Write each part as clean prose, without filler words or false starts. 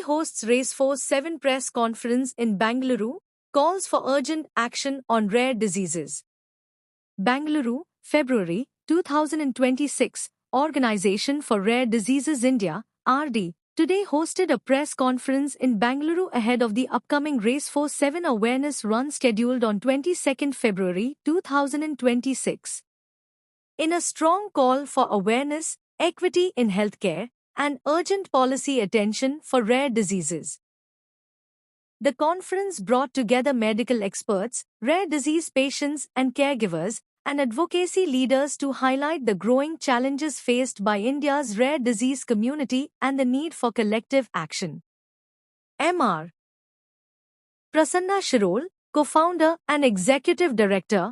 hosts Raceforce 7 press conference in Bangalore, calls for urgent action on rare diseases. Bangalore, February 2026, Organization for Rare Diseases India, RD, today hosted a press conference in Bangalore ahead of the upcoming Raceforce 7 awareness run scheduled on 22nd February 2026. In a strong call for awareness, equity in healthcare, and urgent policy attention for rare diseases. The conference brought together medical experts, rare disease patients and caregivers, and advocacy leaders to highlight the growing challenges faced by India's rare disease community and the need for collective action. Mr. Prasanna Shirol, co-founder and executive director,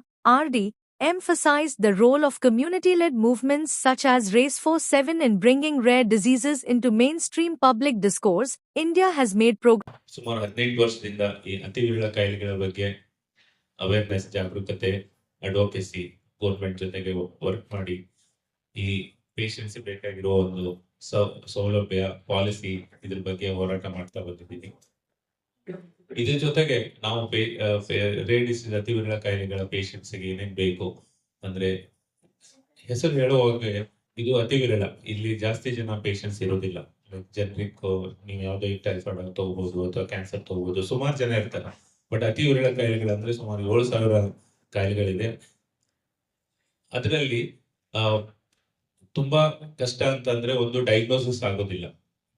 RD, emphasized the role of community-led movements such as Raceforce 7 in bringing rare diseases into mainstream public discourse. India has made progress. ಸುಮಾರು 18 ವರ್ಷದಿಂದ ಈ ಅತಿವಿರಳ ಕಾಯಿಲೆಗಳ ಬಗ್ಗೆ awareness, ಜಾಗರೂಕತೆ, advocacy government ಜೊತೆಗೆ work ಮಾಡಿ ಈ patients ಬೇಕಾಗಿರೋ ಒಂದು ಸೌಲಭ್ಯ, ಪಾಲಿಸಿ ಇದ್ರ ಬಗ್ಗೆ ಹೋರಾಟ ಮಾಡ್ತಾ ಬಂದಿದ್ದೀನಿ. ಇದ್ರ ಜೊತೆಗೆ ನಾವು ರೇರ್ ಡಿಸೀಸ್ ಅತಿವಿರಳ ಕಾಯಿಲೆಗಳ ಪೇಷಂಟ್ಸ್ಗೆ ಏನೇನ್ ಬೇಕು ಅಂದ್ರೆ, ಹೆಸರು ಹೇಳುವಾಗ ಇದು ಅತಿವಿರಳ, ಇಲ್ಲಿ ಜಾಸ್ತಿ ಜನ ಪೇಷಂಟ್ಸ್ ಇರೋದಿಲ್ಲ. ಜನರಿಕ್ ನೀವು ಯಾವ್ದೋ ಟೈಫಾಯ್ಡ್ ತಗೋಬಹುದು ಅಥವಾ ಕ್ಯಾನ್ಸರ್ ತಗೋಬಹುದು, ಸುಮಾರು ಜನ ಇರ್ತಾರೆ. ಬಟ್ ಅತಿವಿರಳ ಕಾಯಿಲೆಗಳಂದ್ರೆ ಸುಮಾರು 7,000 ಕಾಯಿಲೆಗಳಿದೆ. ಅದರಲ್ಲಿ ತುಂಬಾ ಕಷ್ಟ ಅಂತಂದ್ರೆ ಒಂದು ಡಯಾಗ್ನೋಸಿಸ್ ಆಗೋದಿಲ್ಲ.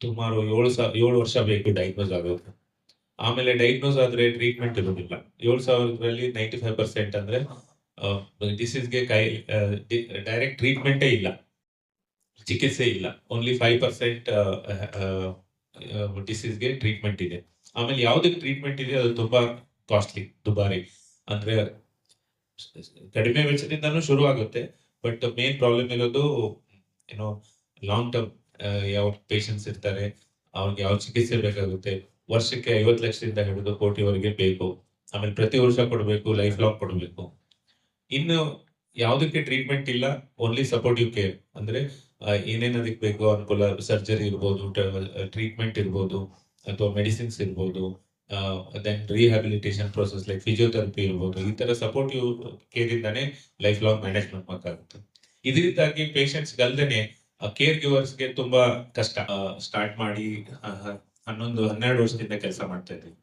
ಸುಮಾರು 7 ವರ್ಷ ಬೇಕು ಡಯಾಗ್ನೋಸ್ ಆಗೋದು. ಆಮೇಲೆ ಡಯಾಗ್ನೋಸ್ ಆದ್ರೆ ಟ್ರೀಟ್ಮೆಂಟ್ ಇರೋದಿಲ್ಲ. 7,000ರಲ್ಲಿ 95% ಅಂದ್ರೆ ಡಿಸೀಸ್ಗೆ ಡೈರೆಕ್ಟ್ ಟ್ರೀಟ್ಮೆಂಟೇ ಇಲ್ಲ, ಚಿಕಿತ್ಸೆ ಇಲ್ಲ. ಓನ್ಲಿ 5% ಡಿಸೀಸ್ಗೆ ಟ್ರೀಟ್ಮೆಂಟ್ ಇದೆ. ಆಮೇಲೆ ಯಾವ್ದಕ್ಕೆ ಟ್ರೀಟ್ಮೆಂಟ್ ಇದೆ ಅದು ತುಂಬಾ ಕಾಸ್ಟ್ಲಿ, ದುಬಾರಿ. ಅಂದ್ರೆ ಕಡಿಮೆ ವೆಚ್ಚದಿಂದನೂ ಶುರು ಆಗುತ್ತೆ. ಬಟ್ ಮೇನ್ ಪ್ರಾಬ್ಲಮ್ ಇರೋದು ಏನೋ ಲಾಂಗ್ ಟರ್ಮ್, ಯಾವ ಪೇಷಂಟ್ಸ್ ಇರ್ತಾರೆ ಅವ್ರಿಗೆ ಯಾವ ಚಿಕಿತ್ಸೆ ಬೇಕಾಗುತ್ತೆ. ವರ್ಷಕ್ಕೆ 50 ಲಕ್ಷದಿಂದ ಹಿಡಿದು ಕೋಟಿವರೆಗೆ ಬೇಕು. ಆಮೇಲೆ ಪ್ರತಿ ವರ್ಷ ಕೊಡಬೇಕು, ಲೈಫ್ ಲಾಂಗ್ ಕೊಡಬೇಕು. ಇನ್ನು ಯಾವುದಕ್ಕೆ ಟ್ರೀಟ್ಮೆಂಟ್ ಇಲ್ಲ, ಓನ್ಲಿ ಸಪೋರ್ಟಿವ್ ಕೇರ್. ಅಂದ್ರೆ ಏನೇನ್ ಅದಕ್ಕೆ ಬೇಕು ಅನುಕೂಲ, ಸರ್ಜರಿ ಇರ್ಬೋದು, ಟ್ರೀಟ್ಮೆಂಟ್ ಇರ್ಬೋದು, ಅಥವಾ ಮೆಡಿಸಿನ್ಸ್ ಇರ್ಬೋದು, then rehabilitation process like physiotherapy ಇರ್ಬೋದು. ಈ ತರ ಸಪೋರ್ಟಿವ್ ಕೇರ್ ಇಂದಾನೆ ಲೈಫ್ ಲಾಂಗ್ ಮ್ಯಾನೇಜ್ ಮಾಡಬೇಕಾಗುತ್ತೆ. ಇದರಿಂದಾಗಿ ಪೇಷಂಟ್ಸ್ ಅಲ್ದೇನೆ ಕೇರ್ ಗಿವರ್ಸ್ಗೆ ತುಂಬಾ ಕಷ್ಟ. ಸ್ಟಾರ್ಟ್ ಮಾಡಿ 11-12 ವರ್ಷದಿಂದ ಕೆಲಸ ಮಾಡ್ತಾ ಇದ್ದೀವಿ.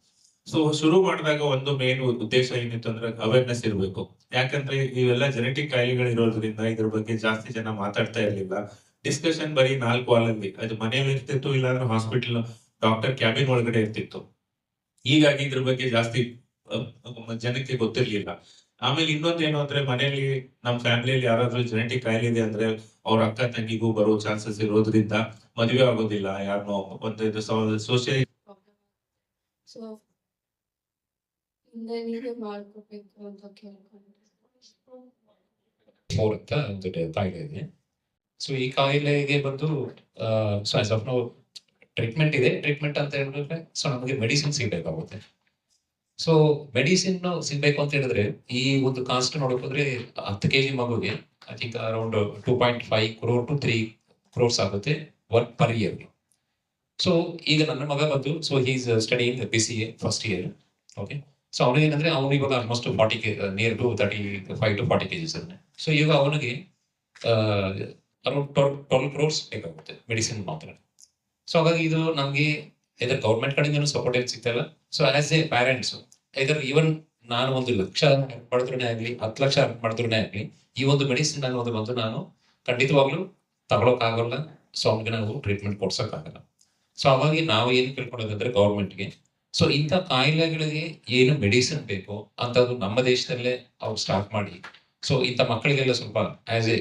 ಸೊ ಶುರು ಮಾಡಿದಾಗ ಒಂದು ಮೇನ್ ಉದ್ದೇಶ ಏನಿತ್ತು ಅಂದ್ರೆ ಅವೇರ್ನೆಸ್ ಇರಬೇಕು. ಯಾಕಂದ್ರೆ ಇವೆಲ್ಲ ಜೆನೆಟಿಕ್ ಕಾಯಿಲೆಗಳು ಇರೋದ್ರಿಂದ ಇದ್ರ ಬಗ್ಗೆ ಜಾಸ್ತಿ ಜನ ಮಾತಾಡ್ತಾ ಇರ್ಲಿಲ್ಲ. ಡಿಸ್ಕಷನ್ ಬರೀ 4 ವಾಲಲ್ಲಿ, ಅದು ಮನೆಯಲ್ಲಿ ಇರ್ತಿತ್ತು, ಇಲ್ಲಾಂದ್ರೆ ಹಾಸ್ಪಿಟಲ್ ಡಾಕ್ಟರ್ ಕ್ಯಾಬಿನ್ ಒಳಗಡೆ ಇರ್ತಿತ್ತು. ಹೀಗಾಗಿ ಇದ್ರ ಬಗ್ಗೆ ಜಾಸ್ತಿ ಜನಕ್ಕೆ ಗೊತ್ತಿರ್ಲಿಲ್ಲ. ಆಮೇಲೆ ಇನ್ನೊಂದು ಏನು ಅಂದ್ರೆ, ಮನೆಯಲ್ಲಿ ನಮ್ಮ ಫ್ಯಾಮಿಲಿಯಲ್ಲಿ ಯಾರಾದ್ರೂ ಜೆನೆಟಿಕ್ ಕಾಯಿಲೆ ಇದೆ ಅಂದ್ರೆ ಅವ್ರ ಅಕ್ಕ ತಂಗಿಗೂ ಬರೋ ಚಾನ್ಸಸ್ ಇರೋದ್ರಿಂದ ಮದುವೆ ಆಗೋದಿಲ್ಲ. ಯಾರನ್ನೋ ಒಂದು ಸೋಷಿಯಲ್ ಒಂದು ಕಾಯಿಲೆ ಇದೆ. ಸೊ ಈ ಕಾಯಿಲೆಗೆ ಬಂದು ಟ್ರೀಟ್ಮೆಂಟ್ ಇದೆ. ಟ್ರೀಟ್ಮೆಂಟ್ ಅಂತ ಹೇಳಿದ್ರೆ ಸೊ ನಮಗೆ ಮೆಡಿಸಿನ್ ಸಿಗ್ಬೇಕಾಗುತ್ತೆ. ಸೊ ಮೆಡಿಸಿನ್ ಸಿಗ್ಬೇಕು ಅಂತ ಹೇಳಿದ್ರೆ ಈ ಒಂದು ಕಾಸ್ಟ್ ನೋಡೋಕೋದ್ರೆ 10 kg ಮಗುಗೆ I think around 2.5 crore to 3 crores ಆಗುತ್ತೆ ವರ್ಕ್ ಪರ್ ಇಯರ್. ಸೊ ಈಗ ನನ್ನ ಮಗ ಬಂದು so is studying BCA first year. Okay, so ಅವನಿಗೆ ಏನಂದ್ರೆ ಅವನು ಇವಾಗ almost 40 to 35 to 40 kgs. So ಈಗ ಅವನಿಗೆ ಅರೌಂಡ್ 12 crores ಬೇಕಾಗುತ್ತೆ ಮೆಡಿಸಿನ್ ಮಾತ್ರ. ಸೊ ಹಾಗಾಗಿ ಇದು ನಮ್ಗೆ ಇದರ ಗೌರ್ಮೆಂಟ್ ಕಡೆಯಿಂದನೂ ಸಪೋರ್ಟ್ ಏನು ಸಿಗ್ತಾ ಇಲ್ಲ. ಸೊ ಆಸ್ ಎ ಪ್ಯಾರೆಂಟ್ಸ್ ಇದರ ಈವನ್ ನಾನು 1 ಲಕ್ಷ ಮಾಡಿದ್ರೇ ಆಗ್ಲಿ, 10 ಲಕ್ಷ ಮಾಡಿದ್ರೇ ಆಗ್ಲಿ, ಈ ಒಂದು ಮೆಡಿಸಿನ್ ಬಂದು ನಾನು ಖಂಡಿತವಾಗ್ಲೂ ತಗೊಳಕ್ಕಾಗಲ್ಲ. ಸೊ ಅವ್ನಿಗೆ ನಾವು ಟ್ರೀಟ್ಮೆಂಟ್ ಕೊಡ್ಸಕ್ಕಾಗಲ್ಲ. ಸೊ ಹಾಗಾಗಿ ನಾವು ಏನು ಕೇಳ್ಕೊಳ್ಳೋದಂದ್ರೆ ಗೌರ್ಮೆಂಟ್ಗೆ, ಸೊ ಇಂಥ ಕಾಯಿಲೆಗಳಿಗೆ ಏನು ಮೆಡಿಸಿನ್ ಬೇಕು ಅಂತದ್ದು ನಮ್ಮ ದೇಶದಲ್ಲೇ ಅವ್ರು ಸ್ಟಾರ್ಟ್ ಮಾಡಿ, ಸೊ ಇಂಥ ಮಕ್ಕಳಿಗೆಲ್ಲ ಸ್ವಲ್ಪ ಆಸ್ ಎ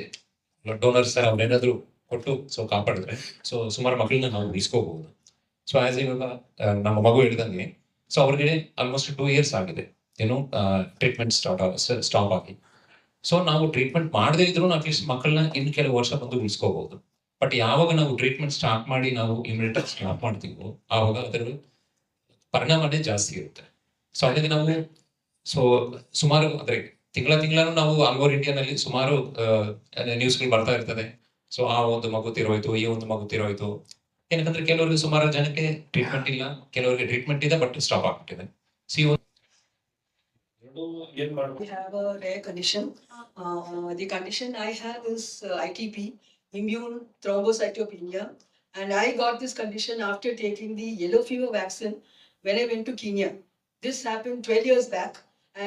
ಬ್ಲಡ್ ಡೋನರ್ಸ್ ಅವ್ರೇನಾದ್ರು ಕೊಟ್ಟು ಸೊ ಕಾಪಾಡಿದ್ರೆ ಸೊ ಸುಮಾರು ಮಕ್ಕಳನ್ನ ನಾವು ಉಳಿಸ್ಕೋಬಹುದು. ಸೊ ಆಸ್ ಇವಾಗ ನಮ್ಮ ಮಗು ಹೇಳಿದಂಗೆ ಸೊ ಅವ್ರಿಗೆ ಆಲ್ಮೋಸ್ಟ್ 2 years ಆಗಿದೆ ಏನು ಟ್ರೀಟ್ಮೆಂಟ್ ಸ್ಟಾಪ್ ಆಗಿ. ಸೊ ನಾವು ಟ್ರೀಟ್ಮೆಂಟ್ ಮಾಡದೇ ಇದ್ರು ಅಟ್ಲೀಸ್ಟ್ ಮಕ್ಕಳನ್ನ ಇನ್ನು ಕೆಲವು ವರ್ಷ ಬಂದು ಉಳಿಸ್ಕೋಬಹುದು. ಬಟ್ ಯಾವಾಗ ನಾವು ಟ್ರೀಟ್ಮೆಂಟ್ ಸ್ಟಾರ್ಟ್ ಮಾಡಿ ನಾವು ಇಮಿಡಿಯೇಟ್ ಸ್ಟಾಪ್ ಮಾಡ್ತೀವೋ ಆವಾಗ ಅದರ ಪರಿಣಾಮನೇ ಜಾಸ್ತಿ ಇರುತ್ತೆ. ಸೊ ಹಾಗಾಗಿ ನಾವು ಸೊ ಸುಮಾರು ಅಂದ್ರೆ ತಿಂಗಳೂ ನಾವು ಆಲ್ ಓವರ್ ಇಂಡಿಯಾನಲ್ಲಿ ಸುಮಾರು ನ್ಯೂಸ್ಗಳು ಬರ್ತಾ ಇರ್ತದೆ. ಸೊ ಆ ಒಂದು ಮಗು ತೀರೋಯ್ತು, ಈ ಒಂದು ಮಗು ತೀರೋಯ್ತು, ಏನಕ್ಕಂದ್ರೆ ಕೆಲವರಿಗೆ ಸುಮಾರು ಜನಕ್ಕೆ ಟ್ರೀಟ್ಮೆಂಟ್ ಇಲ್ಲ, ಕೆಲವರಿಗೆ ಟ್ರೀಟ್ಮೆಂಟ್ ಇದೆ ಬಟ್ ಸ್ಟಾಪ್ ಆಗ್ಬಿಟ್ಟಿದೆ. C I have a rare condition. The condition I have is ITP, immune thrombocytopenia, and I got this condition after taking the yellow fever vaccine when I went to Kenya. This happened 12 years back,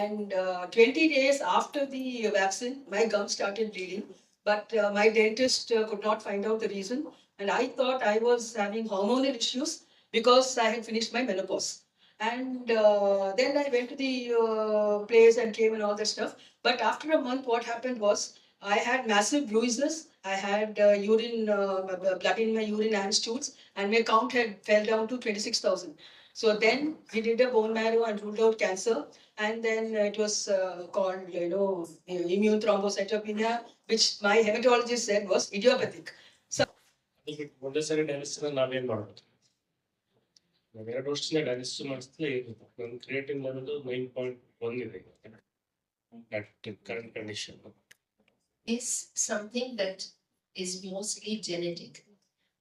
and 20 days after the vaccine, my gums started bleeding, but my dentist could not find out the reason, and I thought I was having hormonal issues because I had finished my menopause. And then I went to the place and came and all that stuff. But after a month, what happened was I had massive bruises. I had urine, blood in my urine and stools, and my count had fell down to 26,000. So then we did a bone marrow and ruled out cancer. And then it was called, immune thrombocytopenia, which my hematologist said was idiopathic. ಒಂದೇ ಸರಿ dialysis ನಾವೇನ್ ಮಾಡ್ಬೋದು? 2 ವರ್ಷದಿಂದ dialysis ಮಾಡಿಸ್ತಾ ನನ್ನ creatine level 9.1 ಇದೆ at current condition. Is something that is mostly genetic.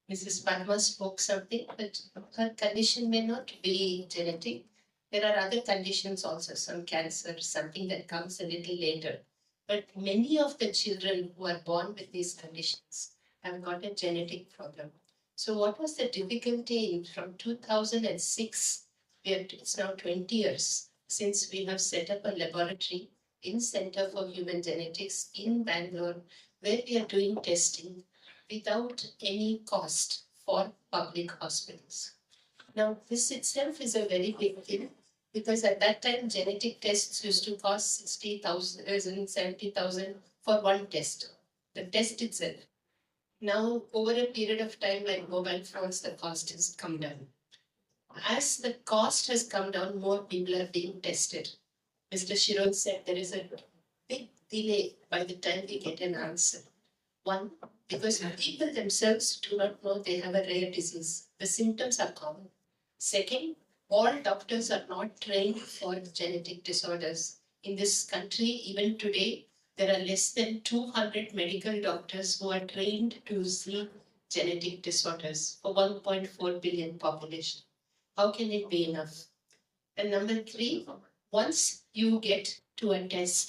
Mrs. Padma spoke something, but her condition may not be genetic. There are other conditions also, some cancer, something that comes a little later. But many of the children who are born with these conditions have got a genetic problem. So what was the difficulty from 2006? It's now 20 years since we have set up a laboratory in Center for Human Genetics in Bangalore, where we are doing testing without any cost for public hospitals. Now, this itself is a very big thing, because at that time, genetic tests used to cost 60,000, 70,000 for one test, the test itself. Now, over a period of time, like mobile phones, the cost has come down. As the cost has come down, more people are being tested. Mr. Shiron said there is a big delay by the time we get an answer. One, because people themselves do not know they have a rare disease. The symptoms are common. Second, all doctors are not trained for genetic disorders. In this country, even today, there are less than 200 medical doctors who are trained to see genetic disorders for 1.4 billion population. How can it be enough? And number 3, once you get to a test,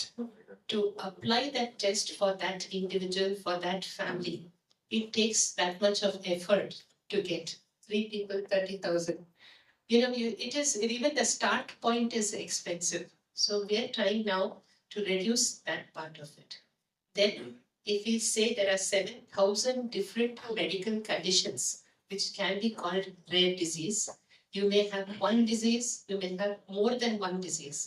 to apply that test for that individual, for that family, it takes that much of effort to get 3 people, 30,000. It is, even the start point is expensive. So we are trying now to reduce that part of it. Then, if we say there are 7,000 different medical conditions which can be called rare disease, you may have one disease, you may have more than one disease.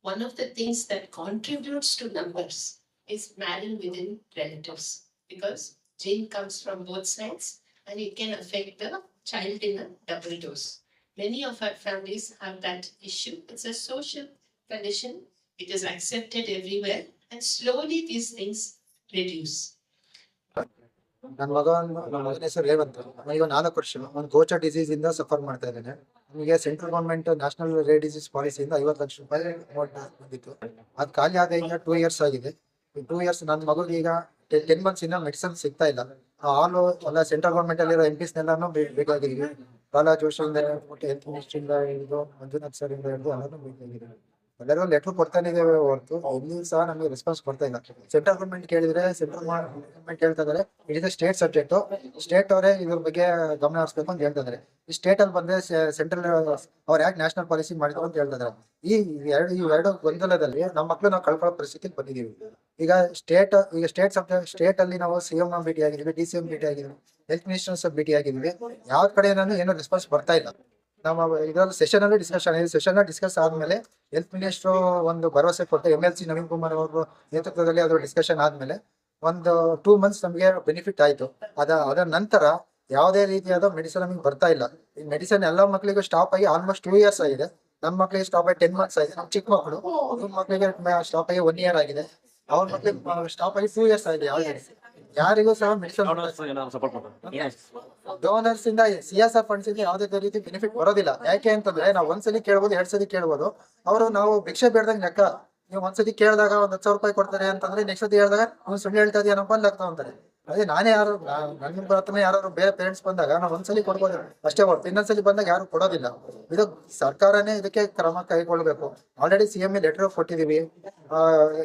One of the things that contributes to numbers is marrying within relatives, because gene comes from both sides and it can affect the child in a double dose. Many of our families have that issue. It's a social condition. It is accepted everywhere, and slowly these things reduce. ನನ್ನ ಮಗನ ಹೆಸರು ರೇವಂತ್. ಈಗ 4 ವರ್ಷ ಒಂದು ಗೋಚರ್ disease ಇಂದ suffer ಮಾಡ್ತಾ ಇದ್ದೇನೆ. ನಮಗೆ central government national rare disease ಪಾಲಿಸಿಯಿಂದ 50 ಲಕ್ಷ ರೂಪಾಯಿ ಅಮೌಂಟ್ ಬಂದಿತ್ತು. ಅದು ಖಾಲಿ ಆದ ಈಗ 2 ಇಯರ್ಸ್ ಆಗಿದೆ. 2 ಇಯರ್ಸ್ ನನ್ನ ಮಗುಗೆ ಈಗ 10 ಮಂತ್ಸ್ ಇಂದ ಮೆಡಿಸಿನ್ ಸಿಗ್ತಾ ಇಲ್ಲ. ಎಲ್ಲ ಸೆಂಟ್ರಲ್ ಗವರ್ಮೆಂಟ್ ಅಲ್ಲಿರೋ MPs ನೆಲ್ಲಾನು ಬೇಕಾಗಿದ್ದೀವಿ. ಬಾಲಾ ಜೋಶಿಯಿಂದ ಹೆಲ್ತ್ ಮಿನಿಸ್ಟ್ರಿಂದ ಹಿಡಿದು ಮಂಜುನಾಥ್ ಸರ್ ಇಂದ ಹಿಡಿದು ಎಲ್ಲರೂ ಬೇಕಾಗಿದ್ದೀವಿ. ಎಲ್ಲರಿಗೂ ಲೆಟರ್ ಕೊಡ್ತಾನೆ ಇದ್ದೇವೆ ಹೊರತು ಎಲ್ಲಿ ಸಹ ನಮಗೆ ರೆಸ್ಪಾನ್ಸ್ ಕೊಡ್ತಾ ಇಲ್ಲ. ಸೆಂಟ್ರಲ್ ಗವರ್ಮೆಂಟ್ ಕೇಳಿದ್ರೆ ಸೆಂಟ್ರಲ್ ಗವರ್ಮೆಂಟ್ ಹೇಳ್ತಾ ಇದಾರೆ it is state subject, state ಅವರೇ ಇದ್ರ ಬಗ್ಗೆ ಗಮನ ಹರಿಸಬೇಕು ಅಂತ ಹೇಳ್ತಾ ಇದಾರೆ. ಈ ಸ್ಟೇಟ್ ಅಲ್ಲಿ ಬಂದ್ರೆ ಸೆಂಟ್ರಲ್ ಅವ್ರು ಯಾಕೆ ನ್ಯಾಷನಲ್ ಪಾಲಿಸಿ ಮಾಡಿದ್ರು ಅಂತ ಹೇಳ್ತಾ ಇದಾರೆ. ಈ ಎರಡು ಗೊಂದಲದಲ್ಲಿ ನಮ್ಮ ಮಕ್ಕಳು ನಾವು ಕಳ್ಕೊಳ್ಳೋ ಪರಿಸ್ಥಿತಿಗೆ ಬಂದಿದ್ದೀವಿ. ಈಗ ಸ್ಟೇಟ್ ಅಲ್ಲಿ ನಾವು CM ಭೇಟಿ ಆಗಿದ್ವಿ, DCM ಭೇಟಿ ಆಗಿದ್ವಿ, ಹೆಲ್ತ್ ಮಿನಿಸ್ಟರ್ಸ್ ಭೇಟಿ ಆಗಿದ್ವಿ. ಯಾವ ಕಡೆ ಏನೋ ರೆಸ್ಪಾನ್ಸ್ ಬರ್ತಾ ಇಲ್ಲ. ನಮ್ಮ ಇದರಲ್ಲಿ ಸೆಷನ್ ಅಲ್ಲಿ ಡಿಸ್ಕಸ್ ಆದ್ಮೇಲೆ ಹೆಲ್ತ್ ಮಿನಿಸ್ಟರ್ ಒಂದು ಭರವಸೆ ಕೊಟ್ಟು MLC ನವೀನ್ ಕುಮಾರ್ ಅವ್ರ ನೇತೃತ್ವದಲ್ಲಿ ಅದರ ಡಿಸ್ಕಷನ್ ಆದ್ಮೇಲೆ ಒಂದು 2 ಮಂತ್ಸ್ ನಮಗೆ ಬೆನಿಫಿಟ್ ಆಯ್ತು. ಅದರ ನಂತರ ಯಾವುದೇ ರೀತಿಯಾದ ಮೆಡಿಸಿನ್ ನಮಗೆ ಬರ್ತಾ ಇಲ್ಲ. ಈ ಮೆಡಿಸಿನ್ ಎಲ್ಲ ಮಕ್ಕಳಿಗೂ ಸ್ಟಾಪ್ ಆಗಿ ಆಲ್ಮೋಸ್ಟ್ 2 ಇಯರ್ಸ್ ಆಗಿದೆ. ನಮ್ಮ ಮಕ್ಕಳಿಗೆ ಸ್ಟಾಪ್ ಆಗಿ 10 ಮಂತ್ಸ್ ಆಗಿದೆ. ನಮ್ಮ ಚಿಕ್ಕ ಮಕ್ಕಳು ಮಕ್ಕಳಿಗೆ ಸ್ಟಾಪ್ ಆಗಿ 1 ಇಯರ್ ಆಗಿದೆ. ಅವ್ರ ಮಕ್ಕಳಿಗೆ ಸ್ಟಾಪ್ ಆಗಿ 2 ಇಯರ್ಸ್ ಆಗಿದೆ. ಯಾರಿಗೂ ಸಹ ಮೆಡಿಸಿನ್ ಡೋನರ್ಸ್ ಇಂದ CSR ಫಂಡ್ಸ್ ಇಂದ ಯಾವುದೇ ರೀತಿ ಬೆನಿಫಿಟ್ ಬರೋದಿಲ್ಲ. ಯಾಕೆ ಅಂತಂದ್ರೆ ನಾವು ಒಂದ್ಸಲಿ ಕೇಳ್ಬೋದು, 2 ಸತಿ ಕೇಳ್ಬೋದು. ಅವರು ನಾವು ಭಿಕ್ಷೆ ಬೇಡ್ದಂಗೆ ಲೆಕ್ಕ. ನೀವು ಒಂದ್ಸತಿ ಕೇಳಿದಾಗ 10,000 ರೂಪಾಯಿ ಕೊಡ್ತಾರೆ ಅಂತಂದ್ರೆ ನೆಕ್ಸ್ಟ್ ಸತಿ ಹೇಳಿದಾಗ ಸುಳ್ಳು ಹೇಳ್ತಾ ಇದೆಯೇನಪ್ಪ ಲೆಕ್ಕ ಅಂತಾರೆ. ಅದೇ ನಾನೇ ಯಾರು ನನ್ನ ಹತ್ರನೇ ಯಾರು ಬೇರೆ ಪೇರೆಂಟ್ಸ್ ಬಂದಾಗ ನಾವು ಒಂದ್ಸಲಿ ಕೊಡ್ಬೋದು ಅಷ್ಟೇ ಹೊರತು ಇನ್ನೊಂದ್ಸಲಿ ಬಂದಾಗ ಯಾರು ಕೊಡೋದಿಲ್ಲ. ಇದು ಸರ್ಕಾರನೇ ಇದಕ್ಕೆ ಕ್ರಮ ಕೈಗೊಳ್ಬೇಕು. ಆಲ್ರೆಡಿ CM ಲೆಟರ್ ಕೊಟ್ಟಿದೀವಿ,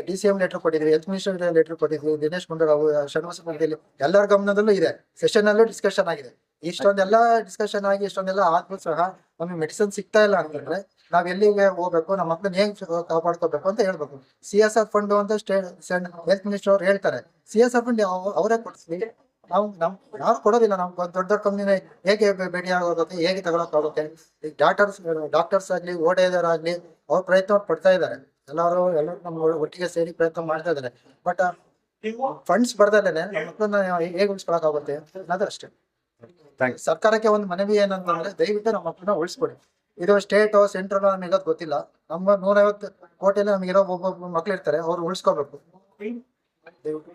DCM ಲೆಟರ್ ಕೊಟ್ಟಿದೀವಿ, ಹೆಲ್ತ್ ಮಿನಿಸ್ಟರ್ ಲೆಟರ್ ಕೊಟ್ಟಿದ್ವಿ, ದಿನೇಶ್ ಗುಂಡೂರಾವ್, ಶ್ರೀನಿವಾಸ ಪಾಟೀಲ್ ಎಲ್ಲರ ಗಮನದಲ್ಲೂ ಇದೆ. ಸೆಷನ್ ಅಲ್ಲೂ ಡಿಸ್ಕಷನ್ ಆಗಿದೆ. ಇಷ್ಟೊಂದೆಲ್ಲ ಡಿಸ್ಕಷನ್ ಆಗಿ ಇಷ್ಟೊಂದೆಲ್ಲ ಆದ್ರೂ ಸಹ ನಮಗೆ ಮೆಡಿಸಿನ್ ಸಿಗ್ತಾ ಇಲ್ಲ ಅಂತಂದ್ರೆ ನಾವ್ ಎಲ್ಲಿಗೆ ಹೋಗ್ಬೇಕು, ನಮ್ಮ ಮಕ್ಕಳನ್ನ ಹೆಂಗ್ ಕಾಪಾಡ್ಕೋಬೇಕು ಅಂತ ಹೇಳ್ಬೇಕು. CSR ಫಂಡ್ ಅಂತ ಹೆಲ್ತ್ ಮಿನಿಸ್ಟರ್ ಅವ್ರು ಹೇಳ್ತಾರೆ. CSR ಫಂಡ್ ಅವರೇ ಕೊಡಿಸ್ಲಿ, ನಾವು ಕೊಡೋದಿಲ್ಲ. ನಾವು ದೊಡ್ಡ ದೊಡ್ಡ ಕಂಪ್ನಿನ ಹೇಗೆ ಭೇಟಿ ಆಗೋಗುತ್ತೆ, ಹೇಗೆ ತಗೊಳಕ್ಕಾಗುತ್ತೆ? ಈಗ ಡಾಕ್ಟರ್ಸ್ ಆಗ್ಲಿ, ಓಡೇದರಾಗ್ಲಿ ಅವ್ರ ಪ್ರಯತ್ನ ಪಡ್ತಾ ಇದ್ದಾರೆ. ಎಲ್ಲರೂ ನಮ್ಮ ಒಟ್ಟಿಗೆ ಸೇರಿ ಪ್ರಯತ್ನ ಮಾಡ್ತಾ ಇದ್ದಾರೆ. ಬಟ್ ಫಂಡ್ಸ್ ಬರ್ದಲ್ಲೇನೆ ನಮ್ಮ ಮಕ್ಕಳನ್ನ ಹೇಗೆ ಉಳಿಸ್ಕೊಳಕ್ಕಾಗುತ್ತೆ ಅನ್ನೋದು ಅಷ್ಟೇ. ಸರ್ಕಾರಕ್ಕೆ ಒಂದು ಮನವಿ ಏನಂತಂದ್ರೆ ದಯವಿಟ್ಟು ನಮ್ಮ ಮಕ್ಕಳನ್ನ ಉಳಿಸ್ಕೊಡಿ. ಇದು ಸ್ಟೇಟ್ ಸೆಂಟ್ರಲ್ ನಮಗೆ ಗೊತ್ತಿಲ್ಲ. ನಮ್ಮ 150 ಕೋಟಿಯಲ್ಲಿ ನಮಗಿರೋ ಒಬ್ಬೊಬ್ಬ ಮಕ್ಳು ಇರ್ತಾರೆ, ಅವ್ರು ಉಳಿಸ್ಕೋಬೇಕು. ದಯವಿಟ್ಟು